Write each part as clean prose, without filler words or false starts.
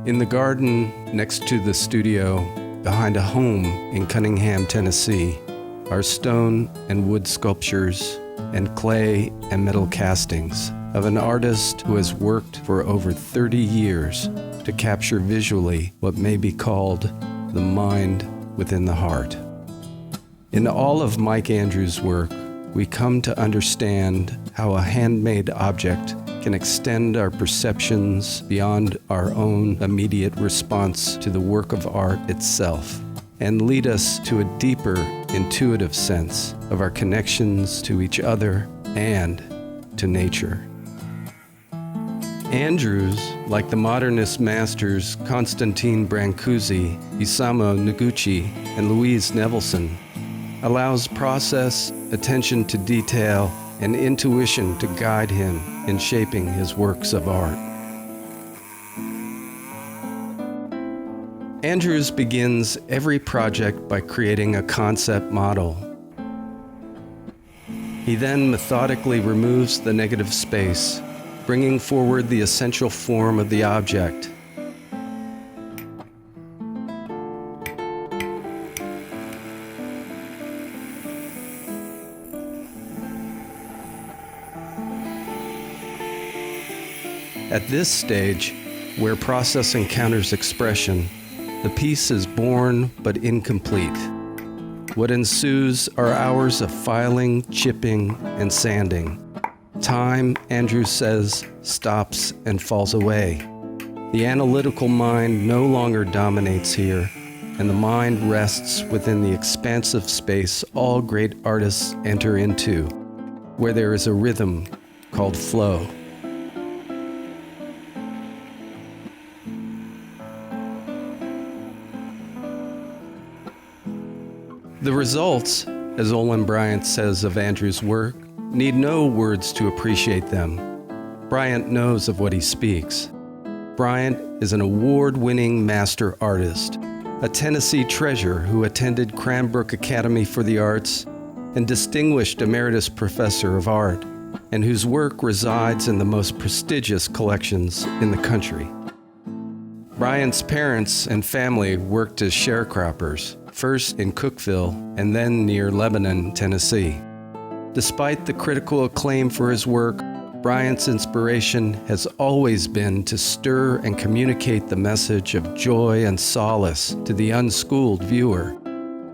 In the garden next to the studio, behind a home in Cunningham, Tennessee, are stone and wood sculptures and clay and metal castings of an artist who has worked for over 30 years to capture visually what may be called the mind within the heart. In all of Mike Andrews' work, we come to understand how a handmade object can extend our perceptions beyond our own immediate response to the work of art itself, and lead us to a deeper, intuitive sense of our connections to each other and to nature. Andrews, like the modernist masters Constantine Brancusi, Isamu Noguchi, and Louise Nevelson, allows process, attention to detail, and intuition to guide him in shaping his works of art. Andrews begins every project by creating a concept model. He then methodically removes the negative space, bringing forward the essential form of the object. At this stage, where process encounters expression, the piece is born but incomplete. What ensues are hours of filing, chipping, and sanding. Time, Andrews says, stops and falls away. The analytical mind no longer dominates here, and the mind rests within the expansive space all great artists enter into, where there is a rhythm called flow. The results, as Olin Bryant says of Andrews' work, need no words to appreciate them. Bryant knows of what he speaks. Bryant is an award-winning master artist, a Tennessee treasure who attended Cranbrook Academy for the Arts and distinguished emeritus professor of art, and whose work resides in the most prestigious collections in the country. Bryant's parents and family worked as sharecroppers, first in Cookeville and then near Lebanon, Tennessee. Despite the critical acclaim for his work, Bryant's inspiration has always been to stir and communicate the message of joy and solace to the unschooled viewer.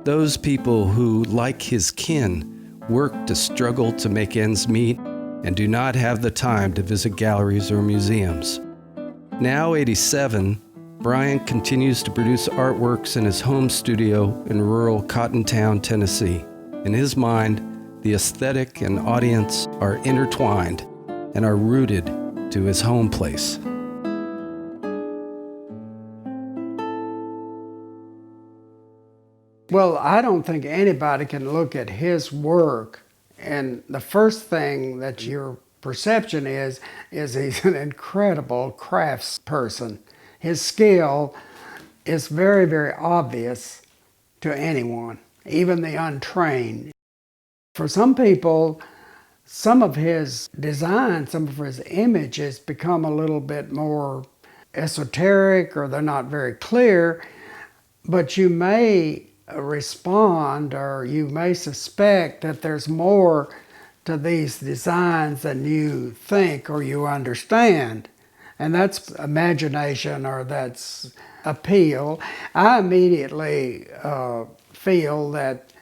Those people who, like his kin, work to struggle to make ends meet and do not have the time to visit galleries or museums. Now 87, Bryant continues to produce artworks in his home studio in rural Cottontown, Tennessee. In his mind, the aesthetic and audience are intertwined and are rooted to his home place. Well, I don't think anybody can look at his work and the first thing that your perception is he's an incredible craftsperson. His skill is very, very obvious to anyone, even the untrained. For some people, some of his designs, some of his images become a little bit more esoteric or they're not very clear, but you may respond or you may suspect that there's more to these designs than you think or you understand. And that's imagination or that's appeal. I immediately feel that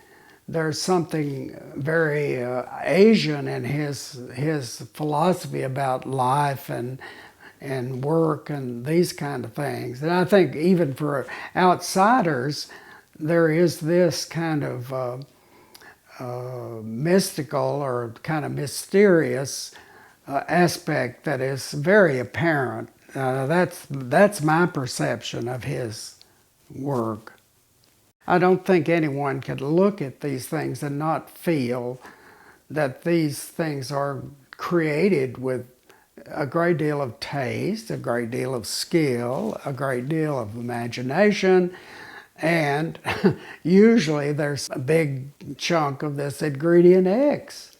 there's something very Asian in his philosophy about life and work and these kind of things. And I think even for outsiders, there is this kind of mystical or kind of mysterious aspect that is very apparent. That's my perception of his work. I don't think anyone can look at these things and not feel that these things are created with a great deal of taste, a great deal of skill, a great deal of imagination, and usually there's a big chunk of this ingredient X.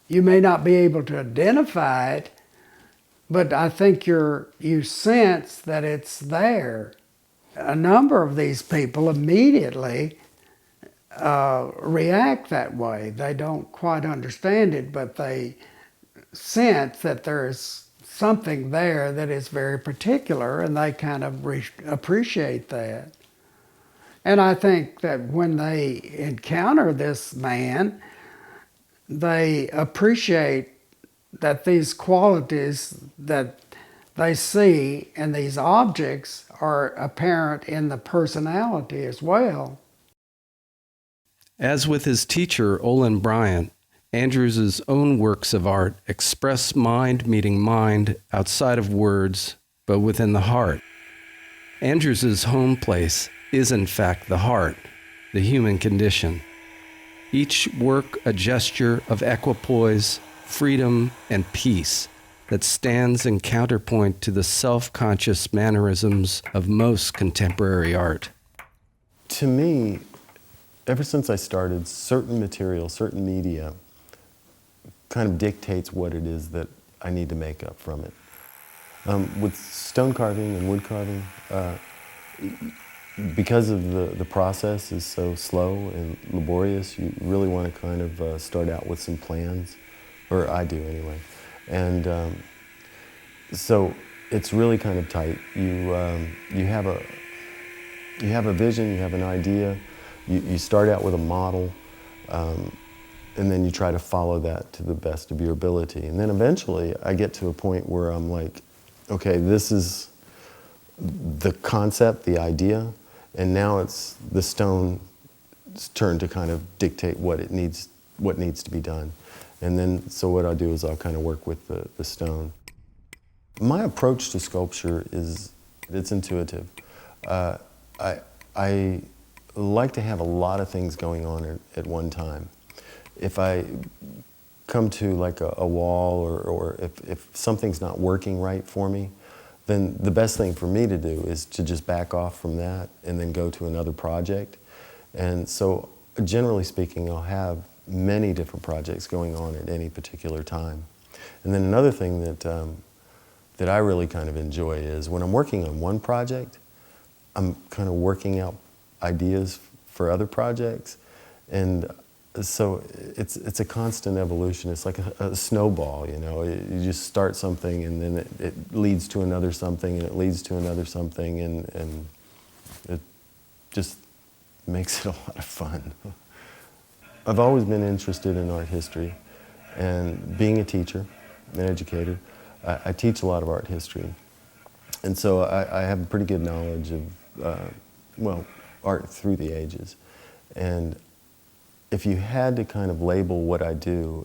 You may not be able to identify it, but I think you sense that it's there. A number of these people immediately react that way. They don't quite understand it, but they sense that there's something there that is very particular, and they kind of appreciate that. And I think that when they encounter this man, they appreciate that these qualities that they see in these objects are apparent in the personality as well. As with his teacher, Olin Bryant, Andrews's own works of art express mind meeting mind outside of words, but within the heart. Andrews's home place is in fact the heart, the human condition. Each work a gesture of equipoise, freedom, and peace that stands in counterpoint to the self-conscious mannerisms of most contemporary art. To me, ever since I started, certain material, certain media kind of dictates what it is that I need to make up from it. With stone carving and wood carving, because of the process is so slow and laborious, you really want to kind of start out with some plans, or I do anyway. And so it's really kind of tight. You have a vision, you have an idea, you start out with a model, and then you try to follow that to the best of your ability. And then eventually I get to a point where I'm like, okay, this is the concept, the idea, and now it's the stone's turn to kind of dictate what needs to be done. And then, so what I do is I'll kind of work with the stone. My approach to sculpture it's intuitive. I like to have a lot of things going on at one time. If I come to like a wall or if something's not working right for me, then the best thing for me to do is to just back off from that and then go to another project. And so generally speaking, I'll have many different projects going on at any particular time. And then another thing that I really kind of enjoy is when I'm working on one project, I'm kind of working out ideas for other projects. And so it's a constant evolution. It's like a snowball, you know. You just start something and then it leads to another something and it leads to another something, and it just makes it a lot of fun. I've always been interested in art history, and being a teacher, an educator, I teach a lot of art history. And so I have a pretty good knowledge of, art through the ages. And if you had to kind of label what I do,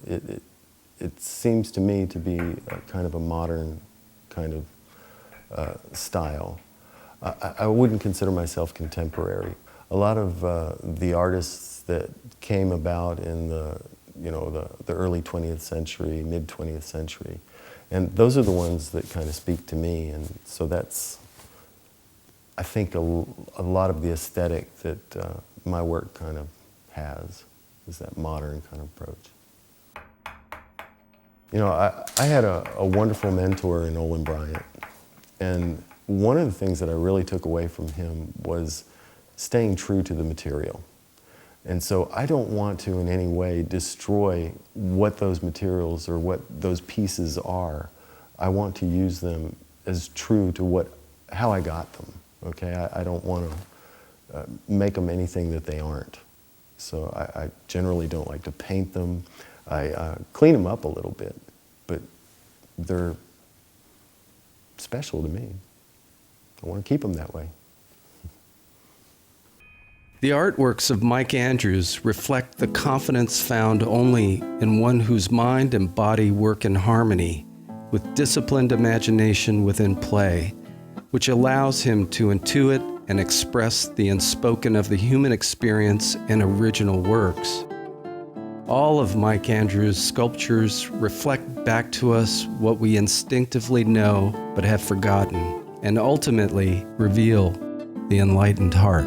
it seems to me to be a kind of a modern kind of style. I wouldn't consider myself contemporary. A lot of the artists that came about in the early 20th century, mid 20th century, and those are the ones that kind of speak to me. And so that's, I think, a lot of the aesthetic that my work kind of has, is that modern kind of approach. You know, I had a wonderful mentor in Olin Bryant, and one of the things that I really took away from him was staying true to the material. And so I don't want to in any way destroy what those materials or what those pieces are. I want to use them as true to how I got them, okay? I don't want to make them anything that they aren't. So I generally don't like to paint them. I clean them up a little bit, but they're special to me. I want to keep them that way. The artworks of Mike Andrews reflect the confidence found only in one whose mind and body work in harmony, with disciplined imagination within play, which allows him to intuit and express the unspoken of the human experience in original works. All of Mike Andrews' sculptures reflect back to us what we instinctively know but have forgotten, and ultimately reveal the enlightened heart.